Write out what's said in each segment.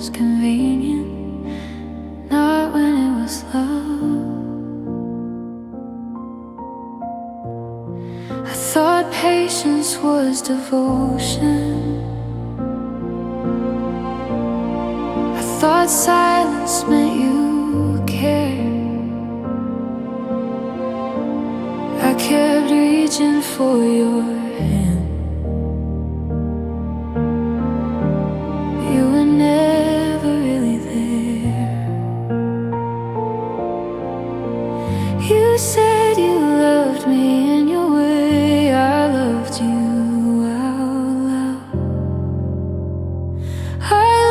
was convenient, not when it was love. I thought patience was devotion. I thought silence meant you cared. I kept reaching for your hand. You were never really there. You said you loved me in your way. I loved you out loud. I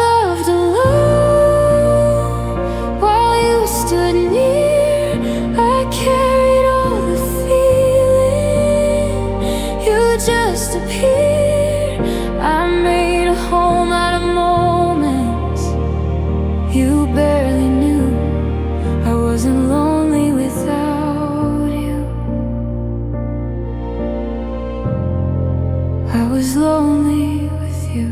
loved alone while you stood near. I carried all the feeling. You just appeared. I made a home out of moments you barely knew. I wasn't lonely without you. I was lonely with you.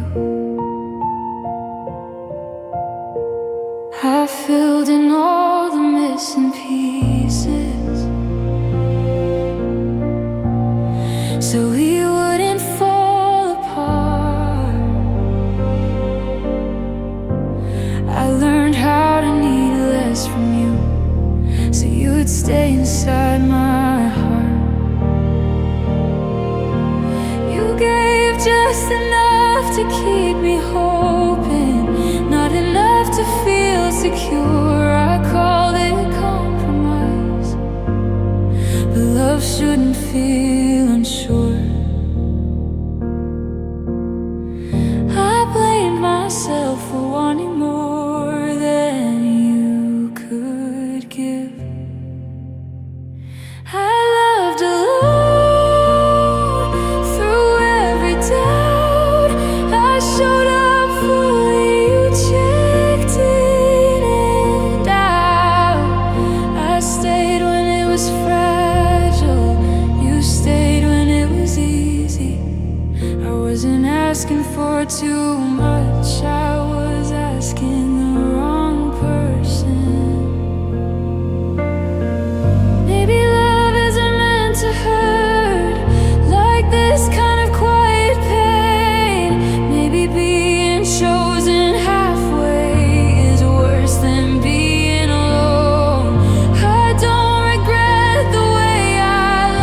I filled in all the missing pieces so we wouldn't fall apart. I learned how to need less from you so you would stay inside my heart. You gave just enough to keep me hoping, not enough to feel secure. I called it compromise, but love shouldn't feel unsure. I blamed myself for wanting more than you could give. I loved alone through every doubt. I showed up fully, you checked in and out. I stayed when it was fragile, you stayed when it was easy. I wasn't asking for too much, I was asking the wrong person. Maybe love isn't meant to hurt like this kind of quiet pain. Maybe being chosen halfway is worse than being alone. I don't regret the way I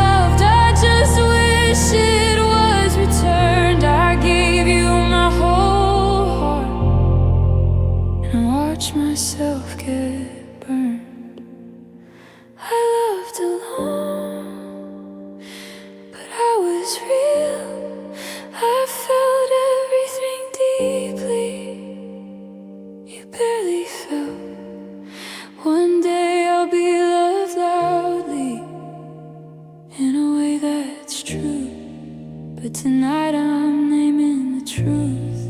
loved, I just wish it was returned. I gave you my whole heart and I watched myself get burned. I loved alone, but I was real. I felt everything deeply you barely felt. One day I'll be loved loudly in a way that's true, but tonight I'm naming the truth.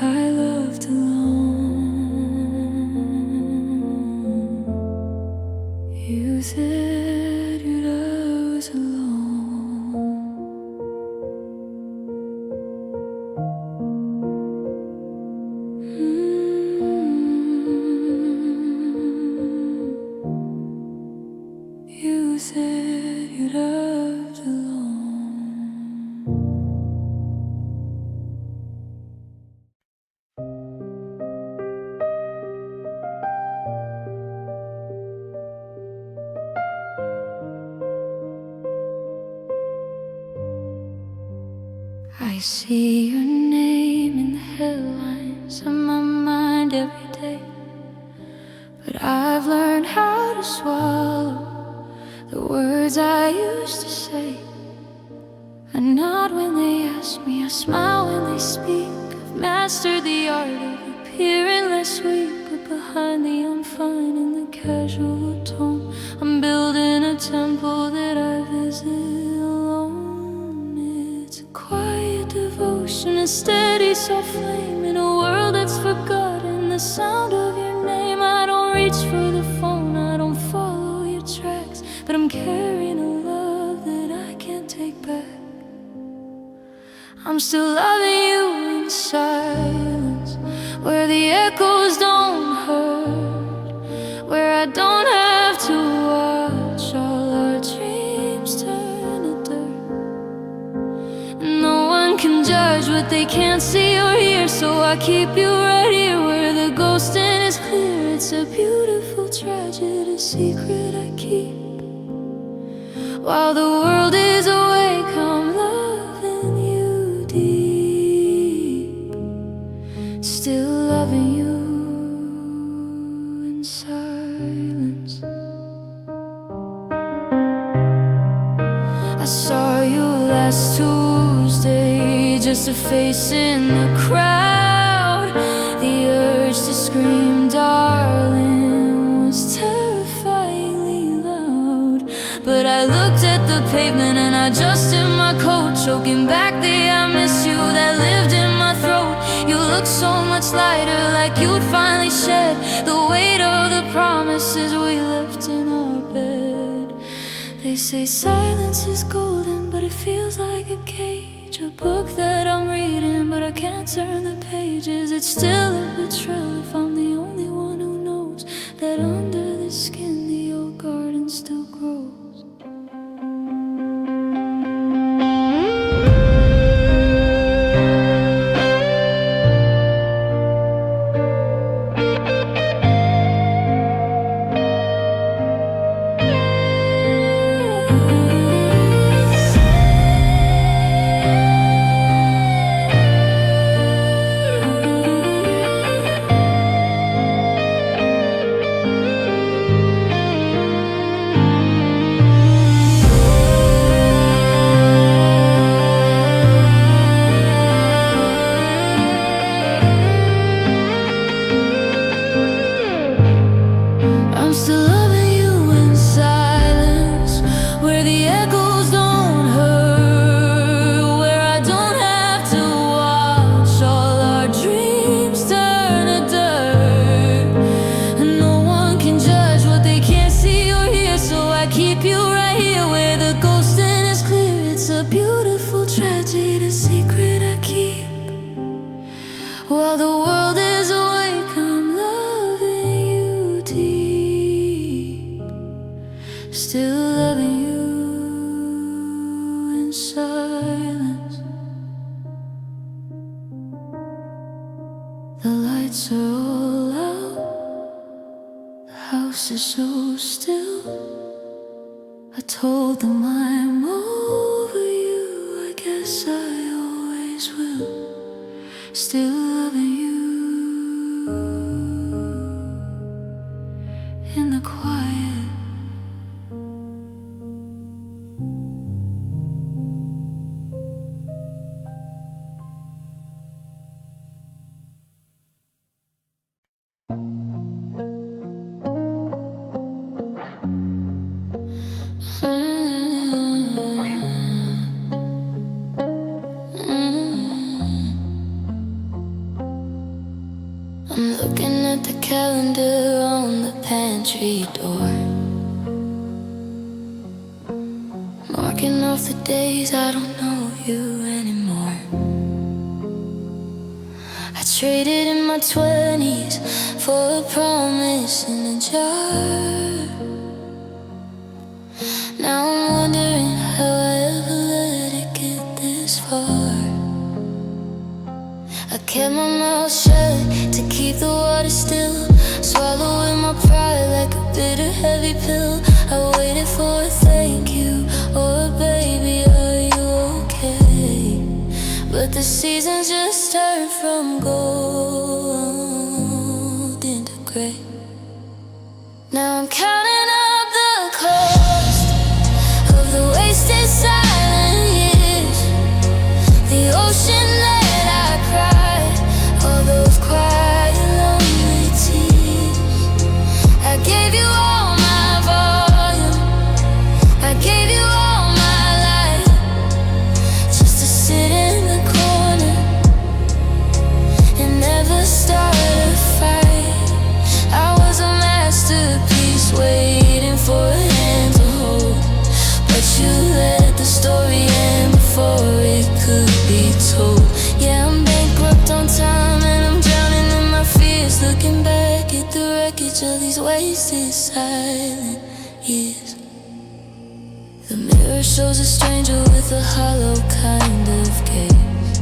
I loved alone. You said you loved alone. You said you loved alone. I see your name in the headlines of my mind every day, but I've learned how to swallow the words I used to say. I nod when they ask me, I smile when they speak. I've mastered the art of appearing less weak, but behind the I'm fine in the casual tone. I'm building a temple that I visit alone. It's a quiet devotion, a steady soft flame in a world that's forgotten the sound of your name. I don't reach for the phone, I don't follow your tracks, but I'm carrying a love that I can't take back. I'm still loving you in silence, where echoes don't hurt, where I don't have to watch all our dreams turn to dirt. No one can judge what they can't see or hear, so I keep you right here where the ghosting is clear. It's a beautiful tragedy, a secret I keep. While the world is awake, I'm loving you deep, still loving you in silence. I saw you last Tuesday, just a face in the crowd. The urge to scream, darling, was terrifyingly loud. But I looked at the pavement and I adjusted my coat, choking back the I miss you that lived in my throat. You look so much lighter, like you'd finally shed the weight of the promises we left in our bed. They say silence is golden, but it feels like a cage. A book that I'm reading, but I can't turn the pages. It's still a betrayal if I'm the only one who knows that under the skin the old garden still grows. I'm still loving you in silence, where the echoes don't hurt, where I don't have to watch all our dreams turn to dirt. And no one can judge what they can't see or hear, so I keep you right here where the ghosting is clear. It's a beautiful tragedy, a secret I keep. While the world is awake, I'm loving you deep, still loving you in silence. The lights are all out, the house is so still. I told them I'm over you, I guess I always will, still loving you in the quiet. I'm looking at the calendar on the pantry door, marking off the days I don't know you anymore. I traded in my 20s for a promise in a jar. Now I'm wondering how I ever let it get this far. I kept my mouth shut to keep the water still, swallowing my pride like a bitter heavy pill. I waited for a thank you or a baby, are you okay? But the seasons just turned from gold into gray. Now I'm counting up the cost of the wasted silent years, the ocean that I cried, all those quiet lonely tears. I gave you all my volume, I gave you all my life, just to sit in the corner and never start a fight. I was a masterpiece waiting wreckage of these wasted silent years. The mirror shows a stranger with a hollow kind of gaze.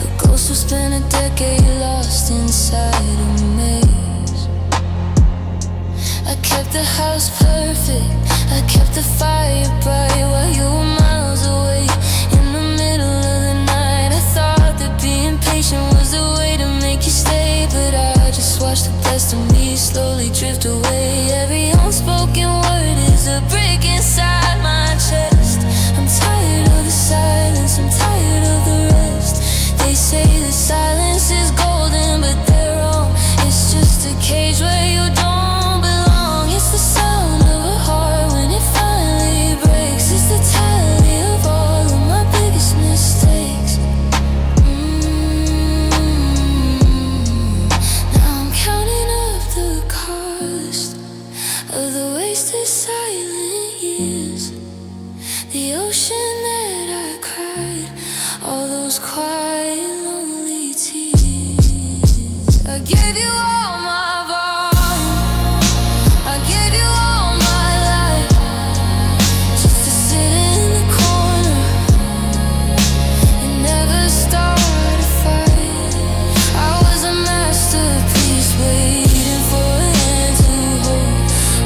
The ghost will spend a decade lost inside a maze. I kept the house perfect, I kept the fire bright while you were miles away. In the middle of the night, I thought that being patient was the way to make you stay, but I just watched the best of me slowly drift away. Every unspoken word is a brick inside my chest. I'm tired of the silence, I'm tired of the rest. They say the silence is golden, but they're wrong. It's just a cage where you don't belong. It's the sound of a heart when it finally breaks. It's the tally of all of my biggest mistakes. Now I'm counting up the cost of the wasted silent years. The ocean that I cried, all those quiet, lonely tears. I gave you all my volume, I gave you all my life, just to sit in the corner and never start a fight. I was a masterpiece waiting for a hand to hold,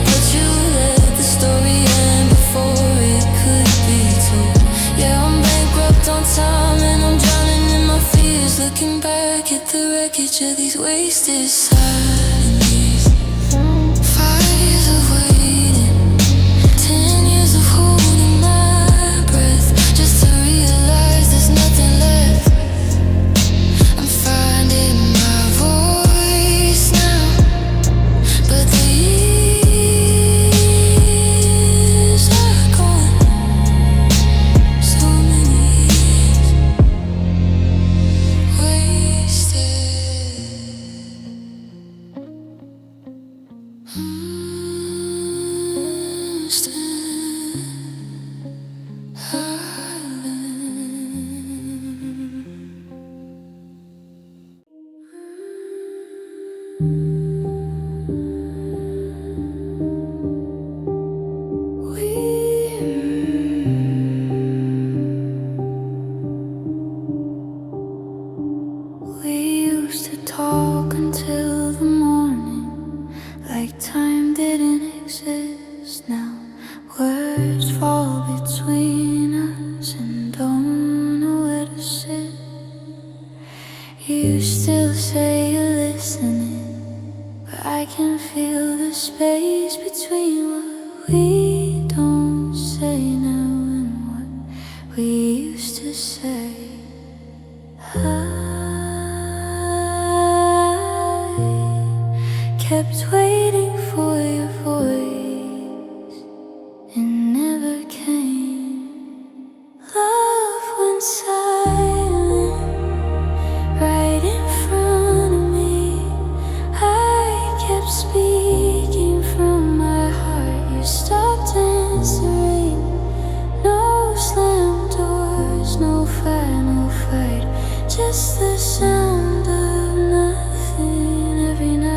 but you let the story end before it could be told. Yeah, I'm bankrupt on time and I'm drowning in my fears, looking back at the wreckage of these wasted silent years. 5 years of waiting, 10 years of holding my breath, just to realize there's nothing left. I'm finding my voice now, but the years are gone. So many years wasted. We used to talk until the morning, like time didn't exist now. Words fall between us and don't know where to sit. You still say you're listening, but I can feel the space between what we don't say now and what we used to say. I kept waiting for your voice, it never came. Love went silent right in front of me. I kept speaking from my heart. You stopped answering. No slam doors, no fight, just the sound of nothing every night.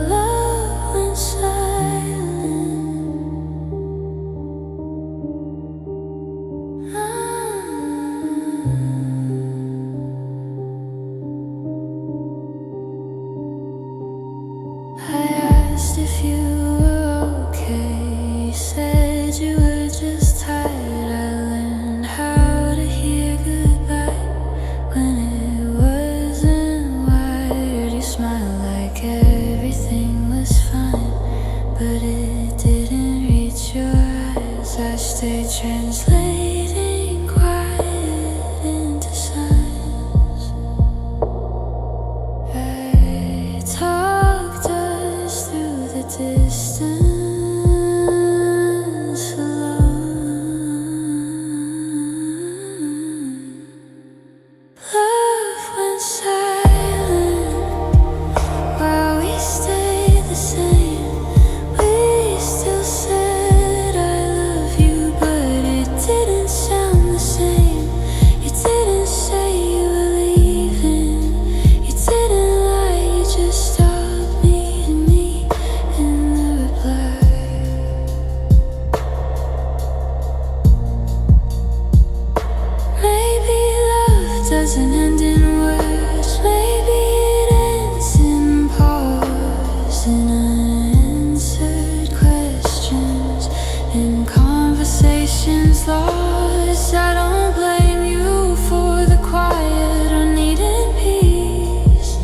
Love went silent. I asked if you were okay. You said you were just tired. I learned how to hear goodbye when it wasn't wired. You smiled like everything was fine, but it didn't reach your eyes. I stayed translating quiet into signs. I talked us through the distance alone. Love went silent while we stayed the same. We still said I love you, but it didn't doesn't end in words. Maybe it ends in pause, in unanswered questions, in conversations lost. I don't blame you for the quiet or needing peace.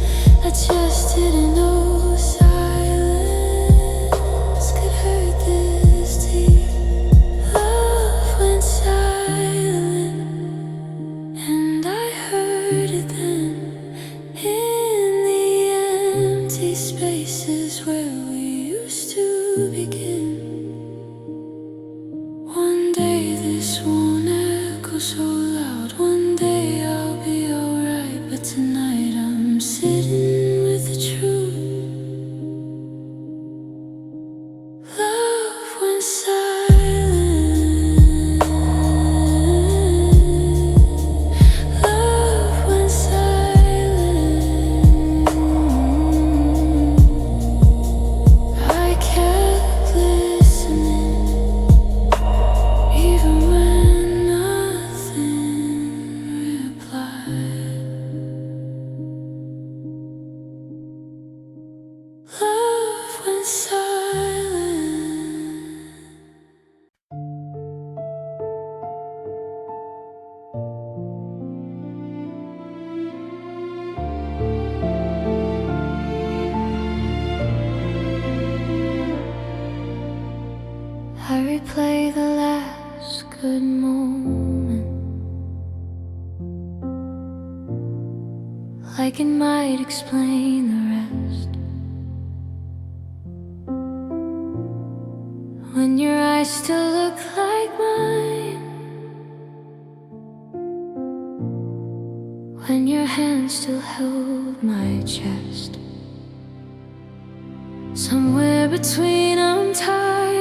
I just didn't know silence could hurt this deep. Love went silent, and I heard it then, in the empty spaces where we used to begin. One day this won't echo so loud. One day I'll be alright, but tonight I'm sitting with the truth. Love went silent. Love went silent. I kept listening, even when nothing replied. Love went silent. I replay the last good moment, like it might explain the rest. When your eyes still look like mine, when your hand still held my chest. Somewhere between I'm tired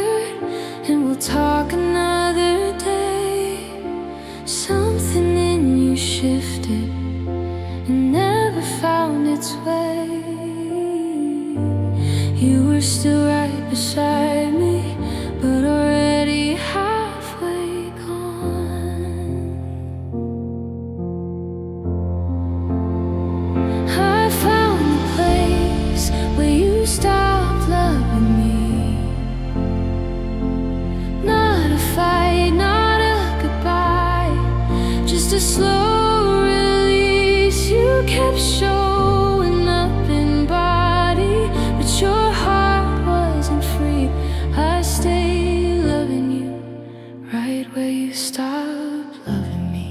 and we'll talk another day. Something in you shifted and never found its way. You were still right beside me, but already halfway gone. I found the place where you stopped loving me. Not a fight, not a goodbye, just a slow release. You kept showing up in body, but your heart wasn't free. I stayed loving you right where you stopped loving me.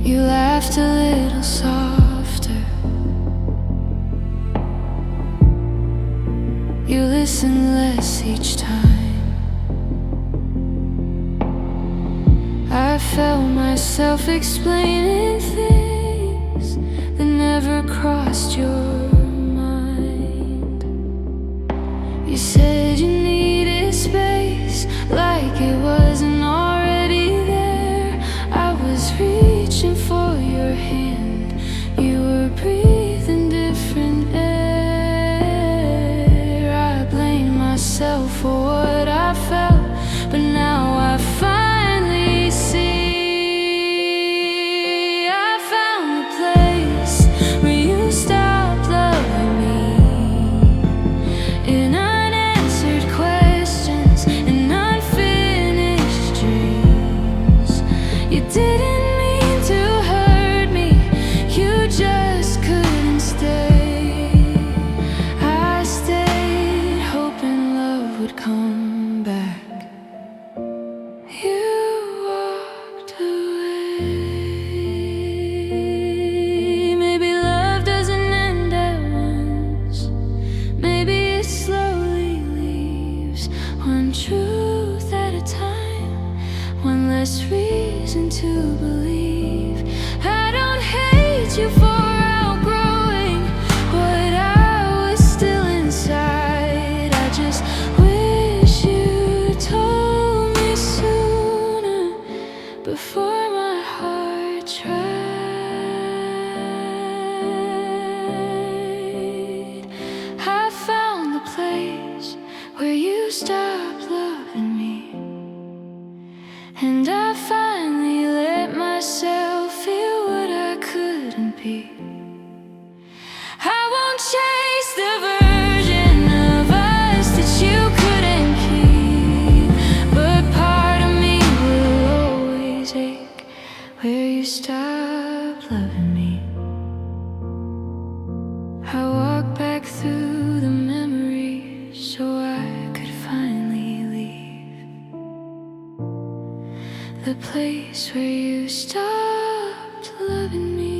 You laughed a little softer, you listened less each time. I felt myself explaining things that never crossed your mind. You said you needed space, like it wasn't already there. I was reaching for your hand, you were breathing different air. I blamed myself for what I felt, but now I finally see. I found the place where you stopped loving me, in unanswered questions and unfinished dreams. You didn't mean to hurt me, you just couldn't stay. I stayed hoping love would come back. You walked away. Maybe love doesn't end at once. Maybe it slowly leaves, one truth at a time, one less reason to believe. I don't hate you for outgrowing what I was still inside. I just wish you told me sooner, before my heart tried. I found the place where you stopped loving me, and I find be. I won't chase the version of us that you couldn't keep, but part of me will always ache where you stopped loving me. I walk back through the memories so I could finally leave the place where you stopped loving me.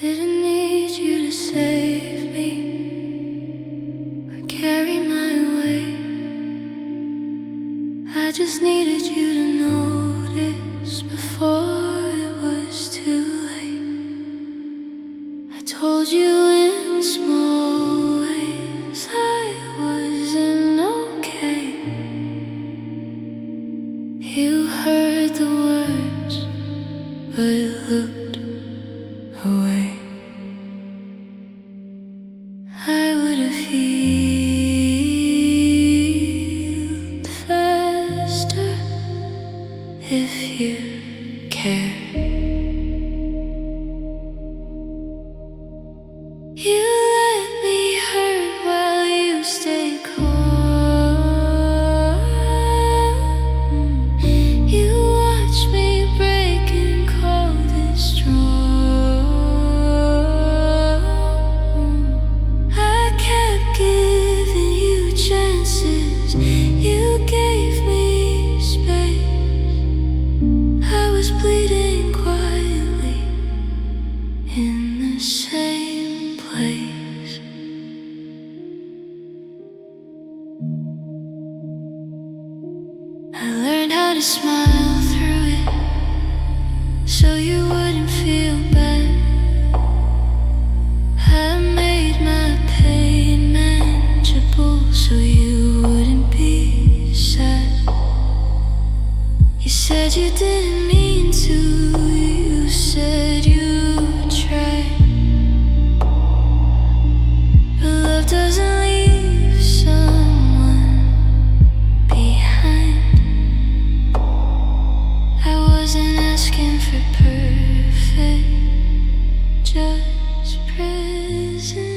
Didn't need you to save me or carry my weight. I just needed you to notice before it was too late. I told you in small ways I wasn't okay. You heard the words, but looked away. I would have healed faster if you cared. You let me hurt while you stay calm. You watch me break and called it strong. I kept giving you chances, you gave me space. I was bleeding quietly in the same place. I learned how to smile through it so you wouldn't feel bad. I made my pain manageable so you wouldn't be sad. You said you didn't mean to, you said you tried, but love doesn't leave someone behind. I wasn't asking for perfect, just present.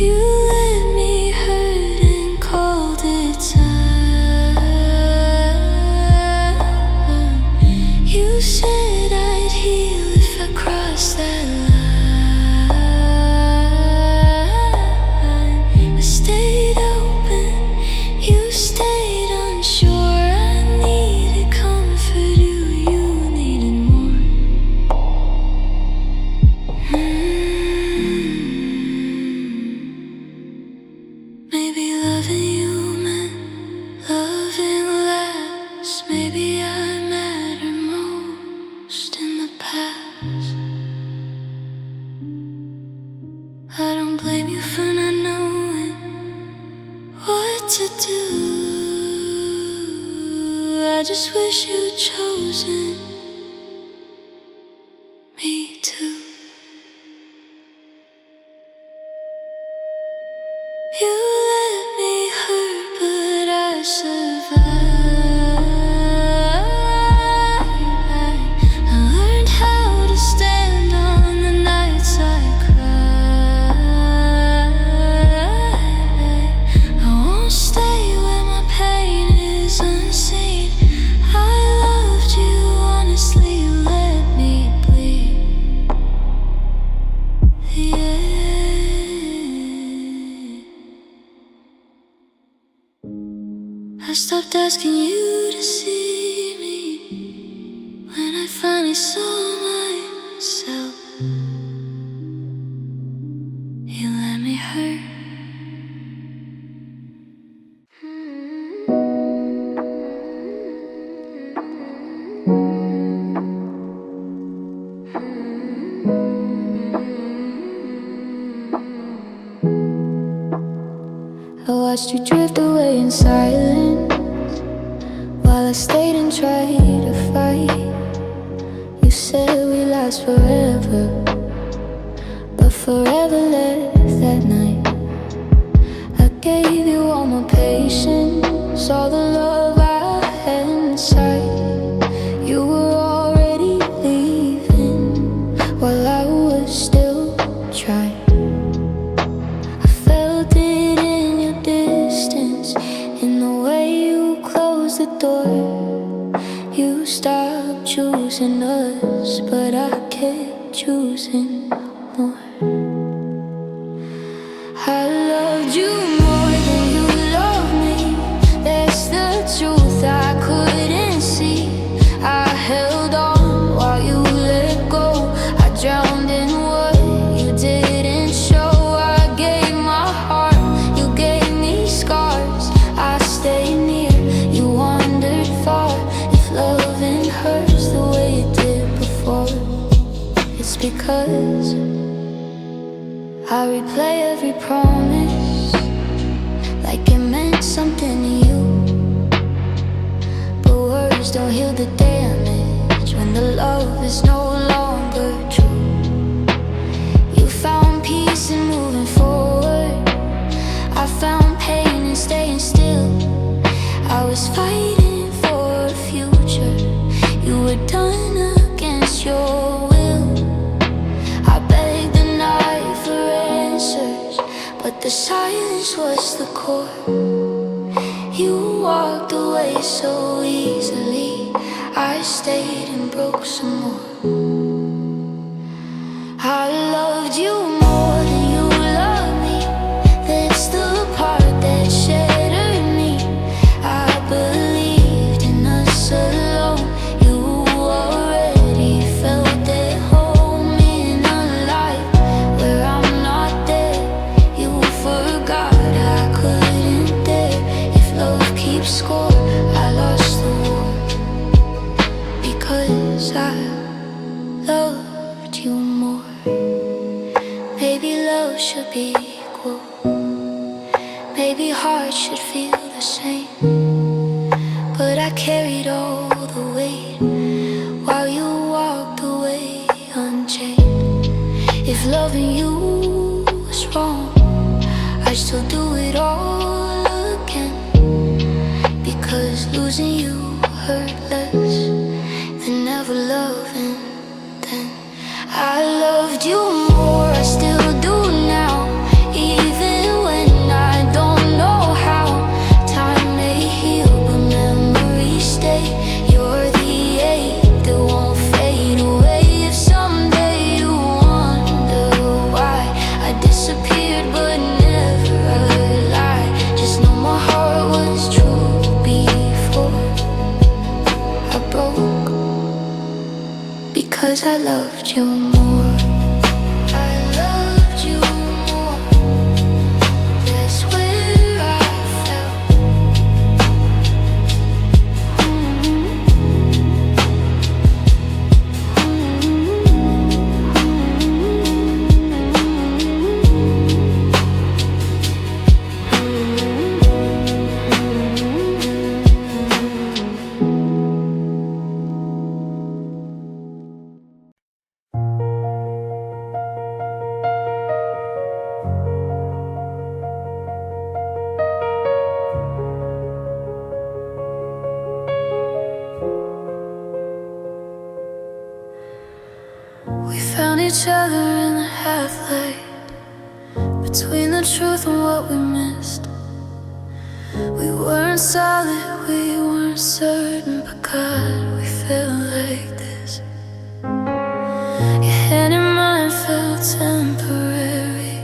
You let me hurt and called it time. You said I'd heal if I crossed that line. I stayed open, you stayed unsure. I needed comfort, you needed more. Maybe loving you meant loving less. Maybe I matter most in the past. I don't blame you for not knowing what to do. I just wish you'd chosen me too. You let me hurt, but I survived. I learned how to stand on the nights I cried. I won't stay where my pain is unseen. I loved you honestly, let me bleed. Yeah. I stopped asking you to see me when I finally saw myself. You let me hurt. I watched you drift away in silence. I stayed and tried to fight. You said we last forever, but forever left that night. I gave you all my patience, all the love I had inside. You were already leaving while I was still trying. I felt it in your distance, in the way you closed the door. You stopped choosing us, but I kept choosing more. I loved you more than you loved me. That's the truth I couldn't see. I held on while you let go. I drowned in what you didn't show. I gave my heart, you gave me scars. I stayed near, you wandered far. If loving hurts the way it did before, it's because I replay every promise like it meant something to you. But words don't heal the damage when the love is no longer true. You found peace in moving forward, I found pain in staying still. I was fighting for a future, you were done against your will. I begged the night for answers, but the silence was the core. You walked away so easily, I stayed and broke some more. I loved you more than you loved me. That's the part that shattered me. I believed in us alone. You already felt at home in a life where I'm not there. You forgot I couldn't dare. If love keeps score, I lost the war, because I loved you more. Maybe love should be equal, maybe hearts should feel the same. But I carried all the weight while you walked away unchained. If loving you was wrong, I'd still do it all again, because losing you hurt less than never loving then. I loved you more, I still do now, even when I don't know how. Time may heal, but memories stay. You're the ache that won't fade away. If someday you wonder why I disappeared but never lied, just know my heart was true before I broke, because I loved you more. I loved you more. That's where I fell. We found each other in the half-light, between the truth and what we missed. We weren't solid, we weren't certain, but God, we felt like this. Your hand in mine felt temporary,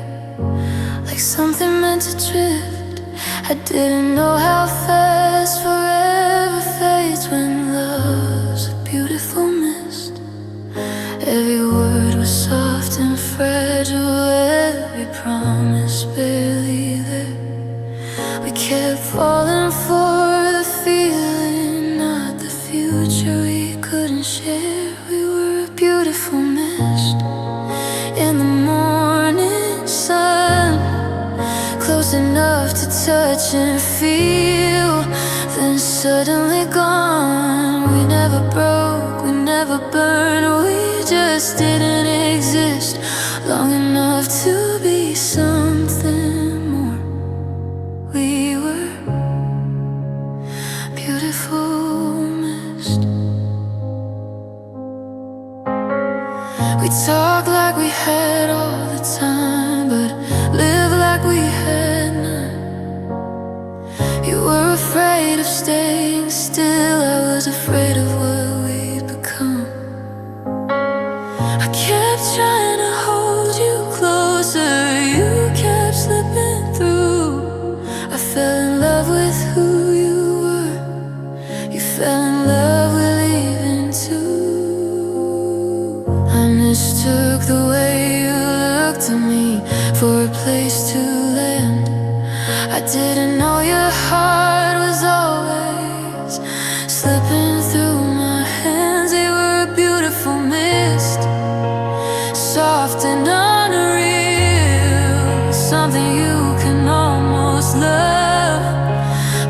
like something meant to drift. I didn't know how fast forever fades when love's a beautiful mist. Every word was soft and fragile, every promise barely there. We kept falling for the feeling, not the future we couldn't share. We were a beautiful mist in the morning sun, close enough to touch and feel, then suddenly gone. We never broke, we never burned. We just didn't exist long enough to be something more. We were beautiful mist. We talk like we had all the time, but live like we had none. You were afraid of staying still, I was afraid of what we'd become. I kept trying to hold you closer, you kept slipping through. I fell in love with who you were, you fell in love with leaving too. I mistook the way you looked at me for a place to land. I didn't know your heart was always slipping through my hands. You were a beautiful mist, soft and unreal, something you can almost love,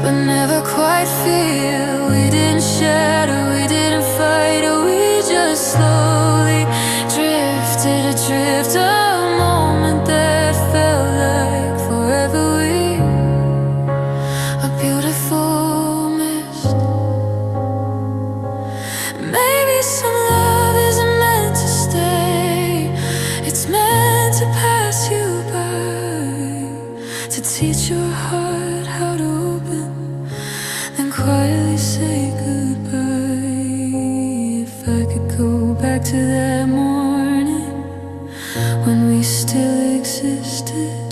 but never quite feel. We didn't shatter, we didn't fight, we just slowly drifted adrift. A moment that felt like forever. A beautiful mist. Maybe some love isn't meant to stay, it's meant to pass you by, to teach your heart how to open, then quietly say goodbye. If I could go back to that morning when we still existed,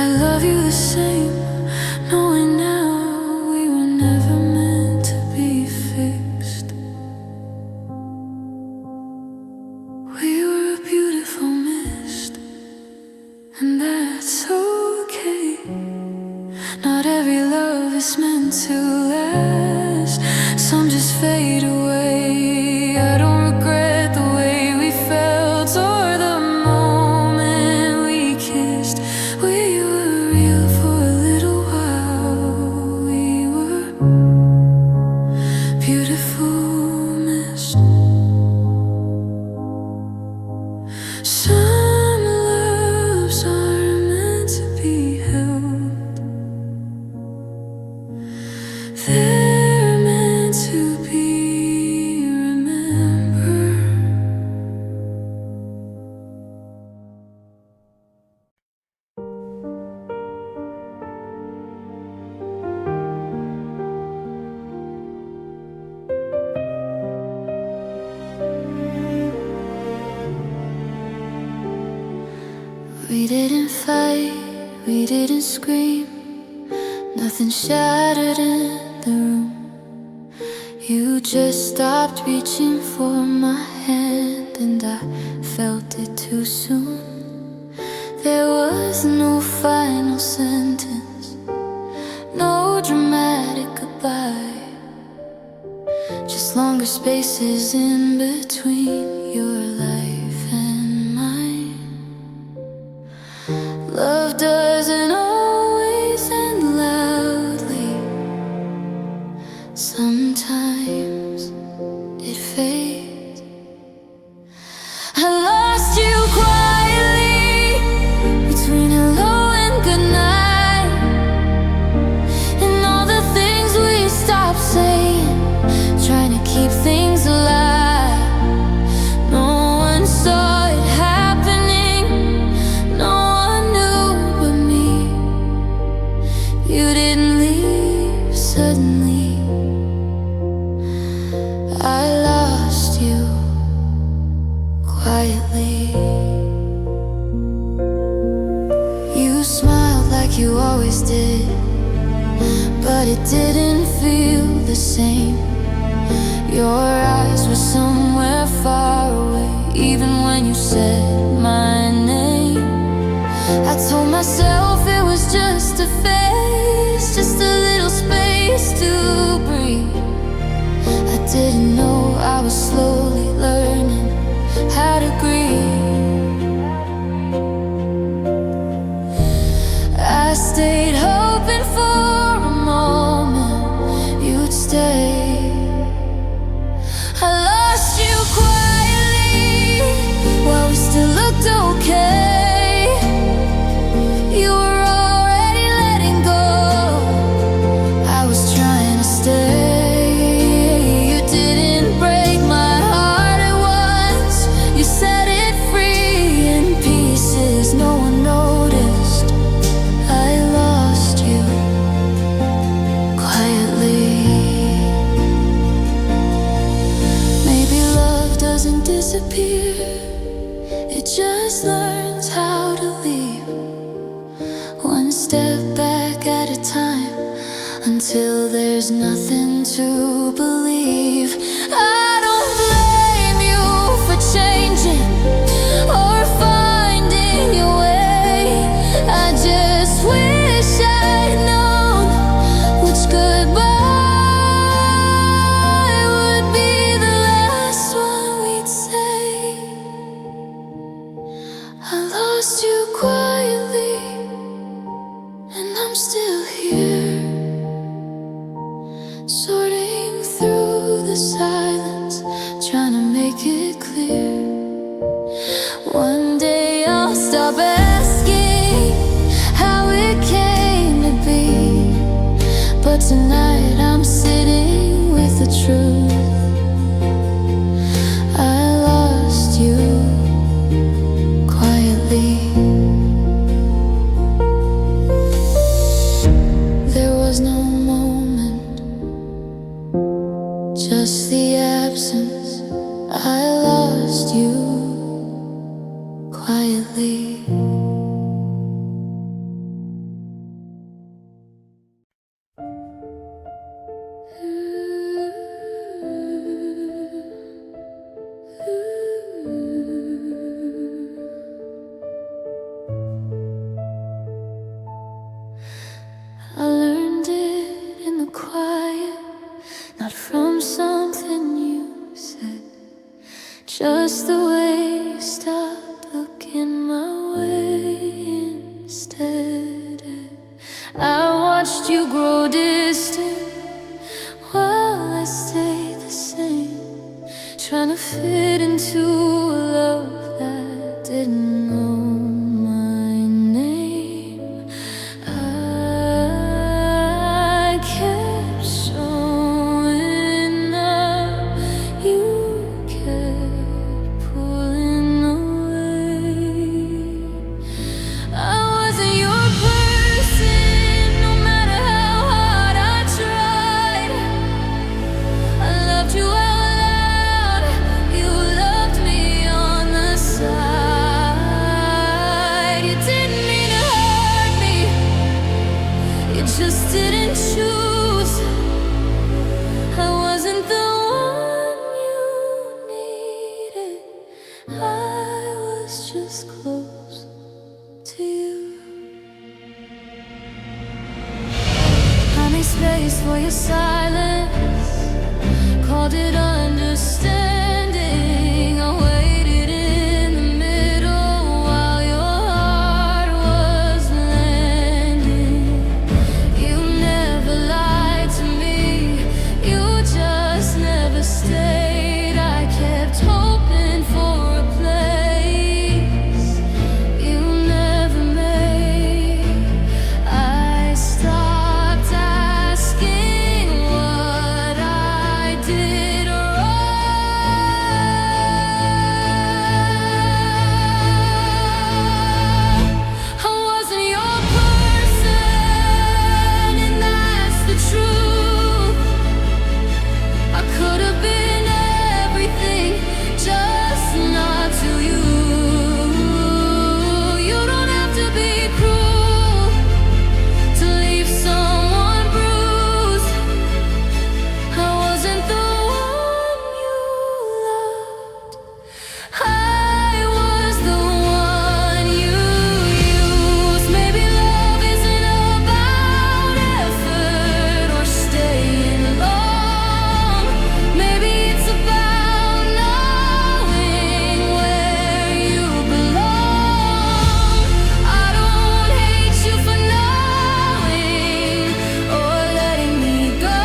I love you the same, knowing now we were never meant to be fixed. We were a beautiful mist, and that's okay. Not every love is meant to last, some just fade away. I don't regret the way we felt or the moment we kissed. We were real for a little while. We were beautiful mist. Some loves are meant to be held, they're meant to be remembered. We didn't fight, we didn't scream, nothing shattered in the room. You just stopped reaching for my hand, and I felt it too soon. There was no final sentence, no dramatic goodbye, just longer spaces in between your life and mine. Love doesn't always end loudly, sometimes it fades. I lost you quietly between hello and goodnight, and all the things we stopped saying, trying to keep things alive. No one saw it happening, no one knew but me. You didn't leave suddenly, I lost you quietly. You smiled like you always did, but it didn't feel the same. Your eyes were somewhere far away, even when you said my name. I told myself it was just a phase, just a little space to breathe. I didn't know I was slowly learning how to grieve. I stayed hoping for a moment you till there's nothing to believe. I don't blame you for changing or finding your way. I just wish I'd known which goodbye would be the last one we'd say. I lost you quietly, and I'm still here, sorting through the silence, trying to make it clear. One day I'll stop asking how it came to be, but tonight I'm sitting with the truth. I lost you quietly. There was no moment, just the absence. I lost you quietly. I learned it in the quiet, not from something you said, just the way you stopped looking my way instead. I watched you grow distant while I stayed the same, trying to fit into a love that didn't know my name. I kept showing up, you kept pulling away. I wasn't your person, no matter how hard I tried. I loved you out loud, you loved me on the side. You didn't mean to hurt me, you just didn't choose. I wasn't the one you needed, I was just close to you. I made space for your silence, called it understanding. I waited in the middle while your heart was landing. You never lied to me, you just never stayed. I kept hoping for a place you never made. I stopped asking what I did wrong. I wasn't your person, and that's the truth. I could have been everything, just not to you. You don't have to be cruel to leave someone bruised. I wasn't the one you loved, I was the one you used. Maybe love isn't about effort or staying long. Maybe it's about knowing where you belong. I don't hate you for knowing or letting me go.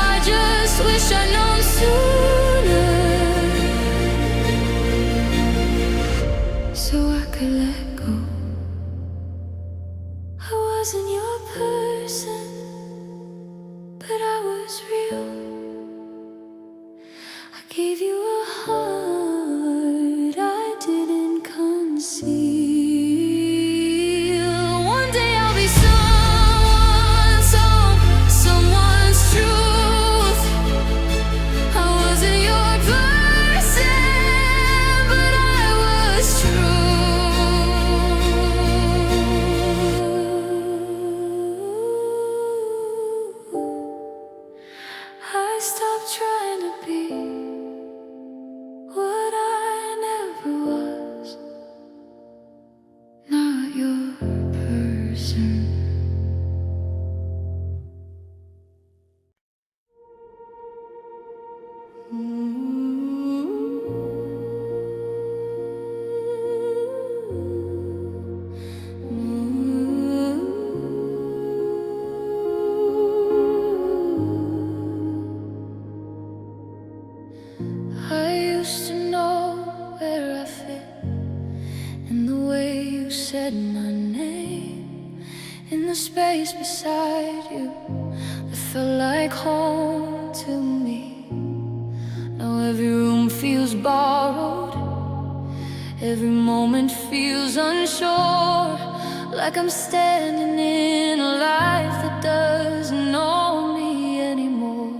I just wish I'd known sooner, so I could let go. I wasn't your person, but I was real. I gave you a heart I didn't conceal. One day I'll be someone's song, someone's truth. I wasn't your person, but I was true. and the way you said my name in the space beside you, it felt like home to me. Now every room feels borrowed, every moment feels unsure, like I'm standing in a life that doesn't know me anymore.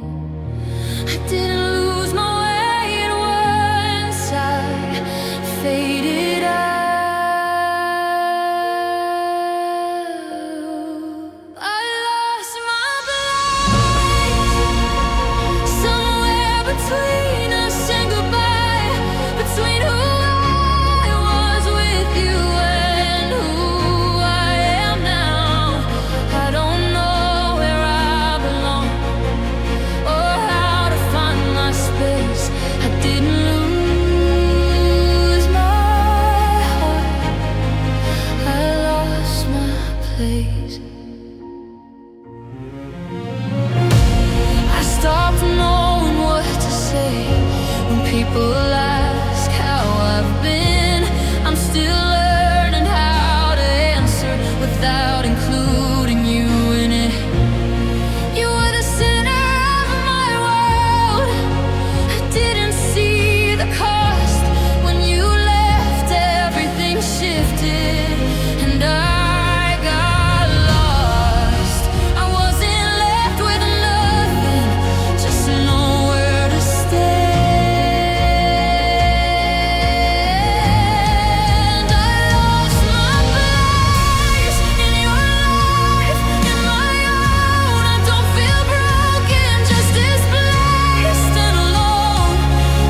I didn't lose my way once I faded out. I lost my place somewhere between us and goodbye, between who I was with you and who I am now. I don't know where I belong or how to find my space. I didn't lose my heart, I lost my place. I stopped knowing what to say when people ask how I've been. I'm still learning how to answer without including you in it. You were the center of my world. I didn't see the cost when you left. Everything shifted and I got lost. I wasn't left with nothing, just nowhere to stand. I lost my place in your life, in my own. I don't feel broken, just displaced and alone.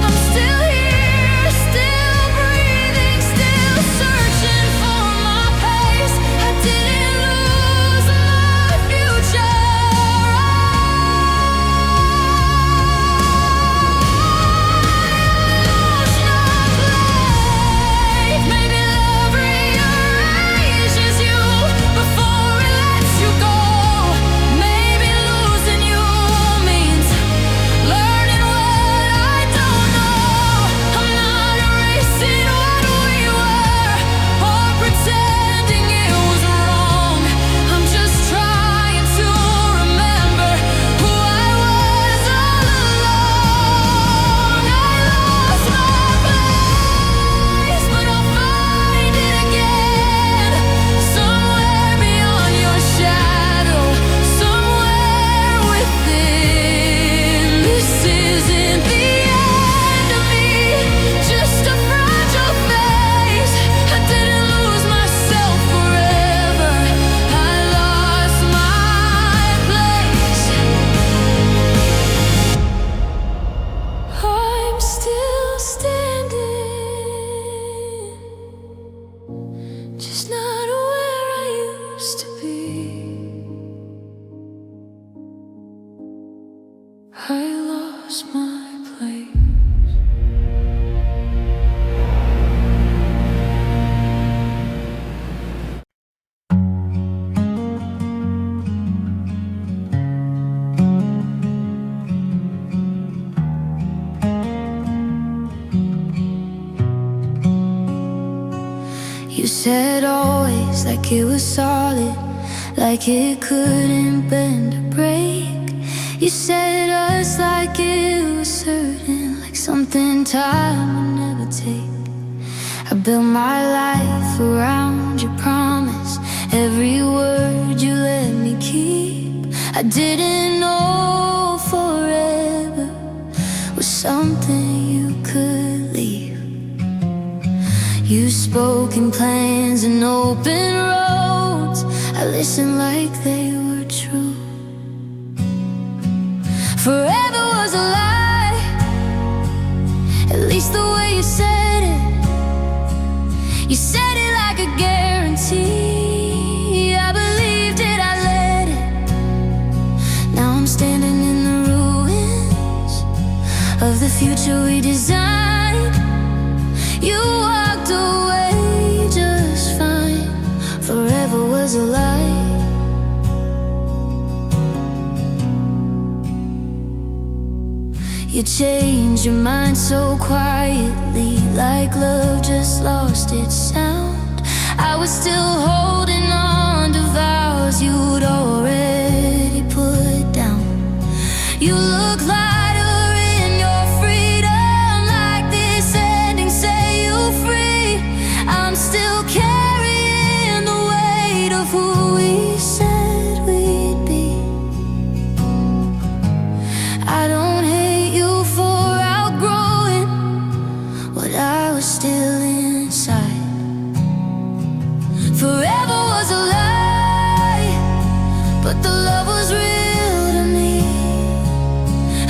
I'm still here, still breathing, still searching for my pace. I didn't lose my future. Maybe love rearranges you before it lets you go. Maybe losing you means learning what I don't know. I'm not erasing what we were or pretending it was wrong. I'm just trying to remember who I was all along. I lost my place, but I'll find it again. Somewhere beyond your shadow, somewhere within. This isn't the end of me, just a fragile phase. I didn't lose myself forever, I lost my place. I'm still standing, just not where I used to be. I lost my place. You said always, like it was solid, like it couldn't bend or break. You said us like it was certain, like something time would never take. I built my life around your promise, every word you let me keep. I didn't know forever was something you could leave. You spoke in plans and open roads, I listened like they were true. Forever was a lie, at least the way you said it. You said it like a guarantee. I believed it, I let it. Now I'm standing in the ruins of the future we designed. You walked away just fine. Forever was a lie. You changed your mind so quietly, like love just lost its sound. was still holding on to vows you'd already put down. You look lighter in your freedom, like this ending set you free. I'm still carrying the weight of who we said we'd be. I don't hate you for outgrowing what I was still inside. Forever was a lie, but the love was real to me.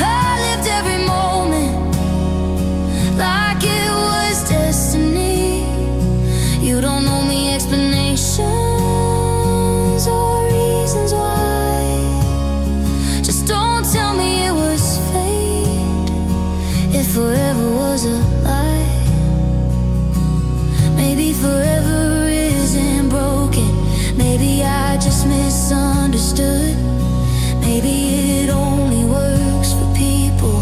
I lived every moment like it was destiny. You don't owe me explanations or reasons why. Just don't tell me it was fate, if forever was a lie. Maybe forever isn't broken. Maybe I just misunderstood. Maybe it only works for people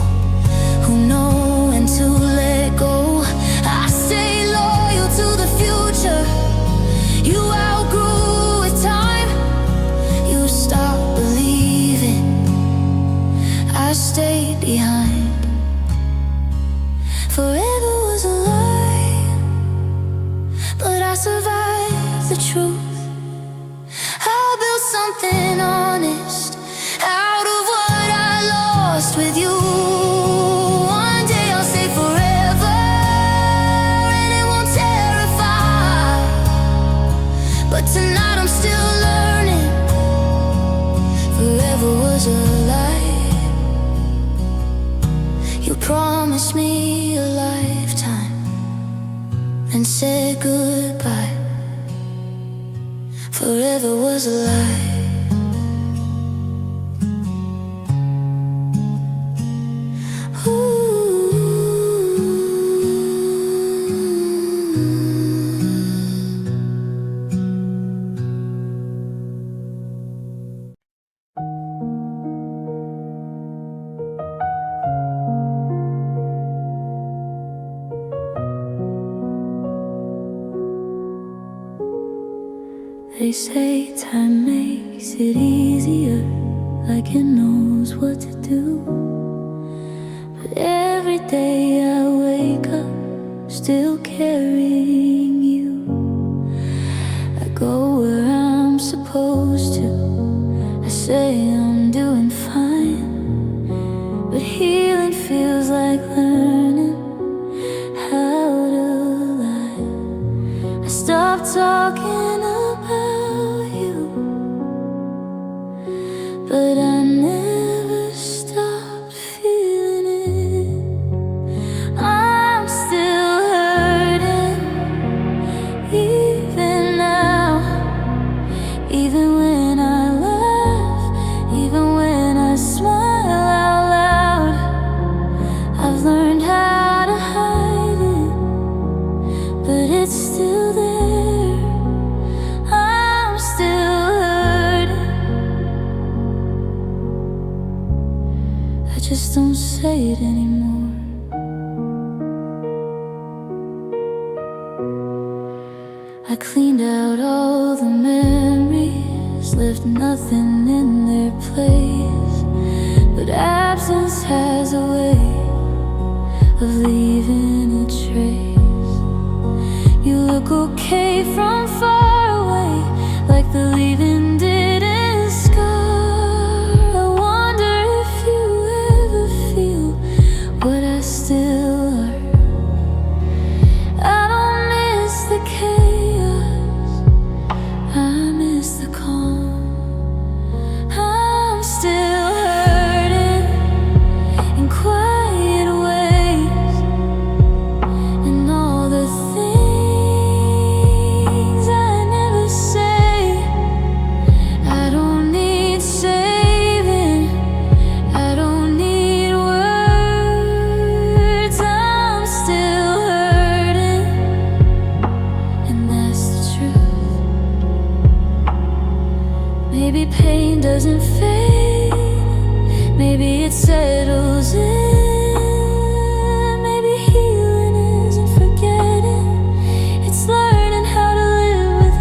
who know when to let go. I stay loyal to the future you outgrew with time. You stopped believing, I stayed behind. Forever was a lie, but I survived the truth. I'll build something honest out of what I lost with you. One day I'll say forever, and it won't terrify. But tonight I'm still learning. Forever was a lie. You promised me a lifetime and said goodbye. Forever was a lie. They say time makes it easier, like it knows what to do. But every day I wake up still carrying you. I go where I'm supposed to, I say I'm doing fine, but healing feels like learning how to lie. I stopped talking about you, but I never stopped feeling it. I'm still hurting, even now. Even when I laugh, even when I smile out loud, I've learned how to hide it, but it's still there. I'm still hurting. I just don't say it anymore. I cleaned out all the memories, left nothing in their place. But absence has a way of leaving a trace. You look okay from far away, like the leaving didn't scar. I wonder if you ever feel what I still are. I don't miss the chaos, I miss the calm. I'm still hurting in quiet ways, and all the things I never say. I don't need saving, I don't need words. I'm still hurting, and that's the truth. Maybe pain doesn't fade, maybe it settles in. Maybe healing isn't forgetting, it's learning how to live with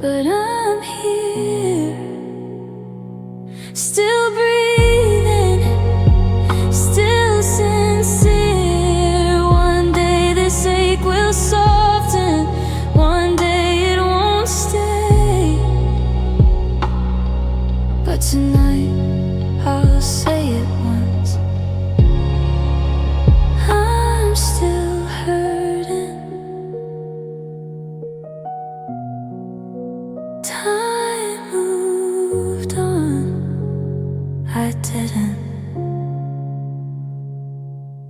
but I'm here, still breathing, still sincere. One day this ache will soften, one day it won't stay, but tonight I'll say it once. I'm still hurting. Time moved on, I didn't.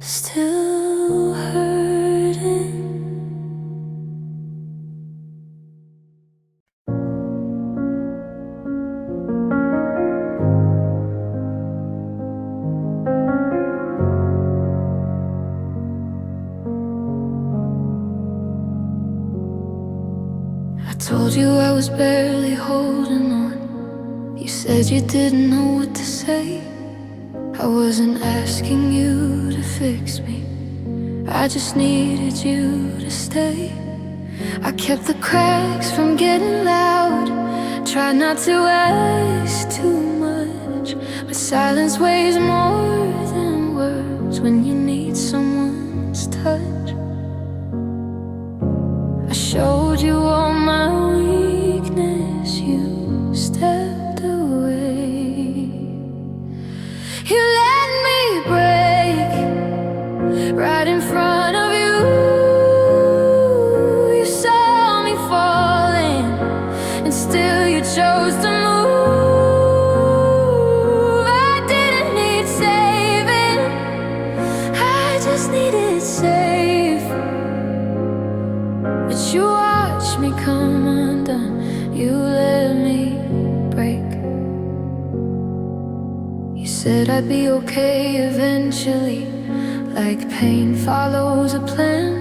Still hurting. I told you I was barely holding on. You said you didn't know what to say. I wasn't asking you to fix me, I just needed you to stay. I kept the cracks from getting loud, tried not to ask too much, but silence weighs more than words when you need someone's touch. I showed you all my weakness, you stepped away. You let me break right in front of you. You saw me falling, and still you chose to move. I didn't need saving, I just needed safe. But you watched me come undone, you let me break. You said I'd be okay eventually, like pain follows a plan.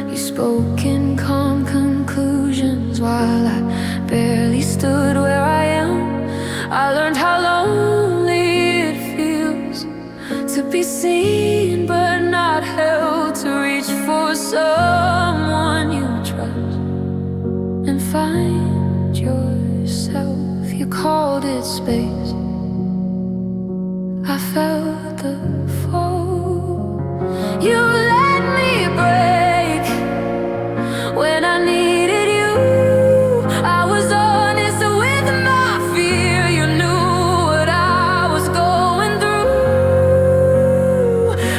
You spoke in calm conclusions while I barely stood where I am. I learned how lonely it feels to be seen but not held, to reach for someone you trust and find yourself. You called it space, I felt the fall. You let me break when I needed you. I was honest with my fear. You knew what I was going through.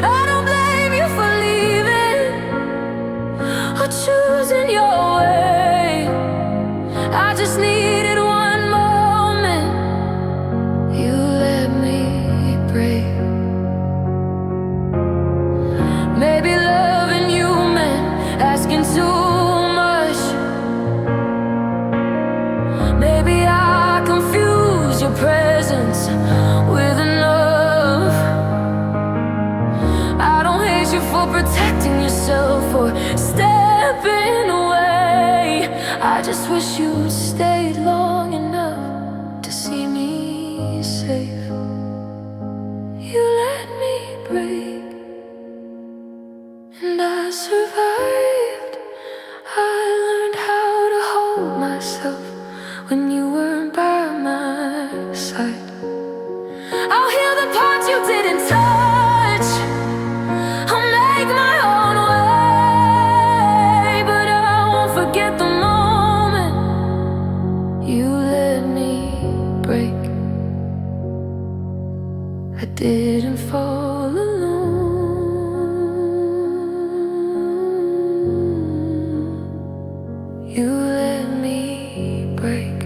I don't blame you for leaving or choosing your way. I just needed one moment. You let me break. Maybe loving you meant asking too much. Maybe I confused your presence with enough. I don't hate you for protecting yourself or stepping away. I just wish you'd stayed long enough to see me safe. You let me break, and I survived. I learned how to hold myself when you weren't by my side. I'll heal the parts you didn't touch, I'll make my own way, but I won't forget the moment you let me break. I didn't fall alone. You let me break.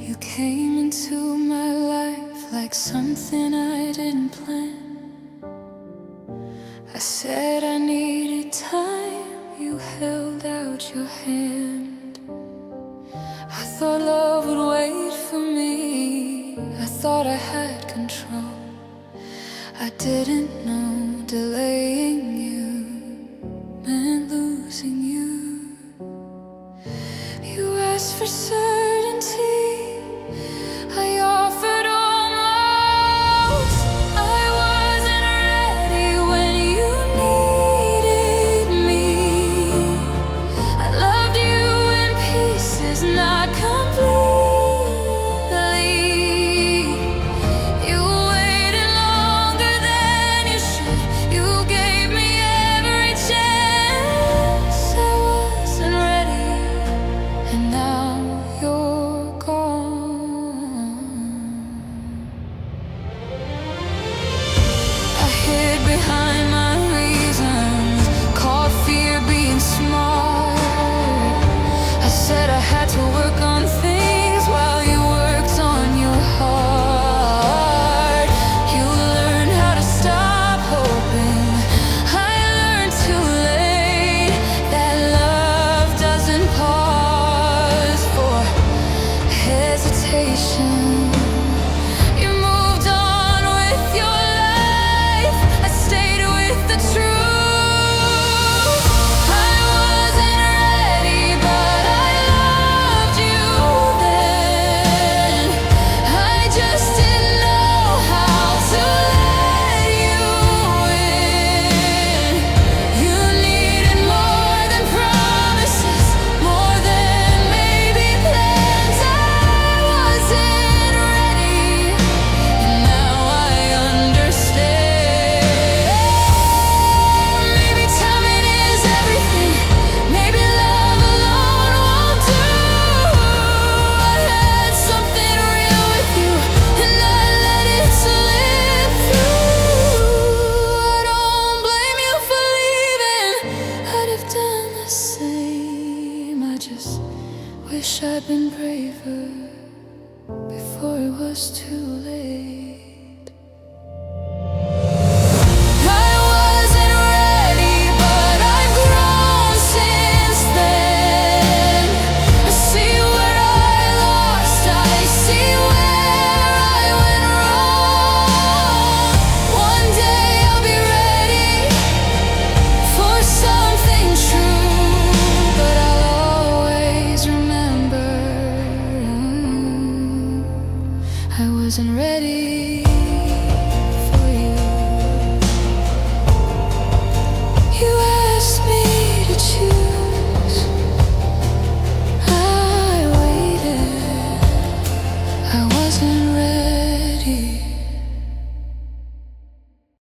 You came into my life like something I didn't plan. I said I needed time, you held out your hand. I thought love would wait for me, I thought I had control. I didn't know delaying you meant losing you. You asked for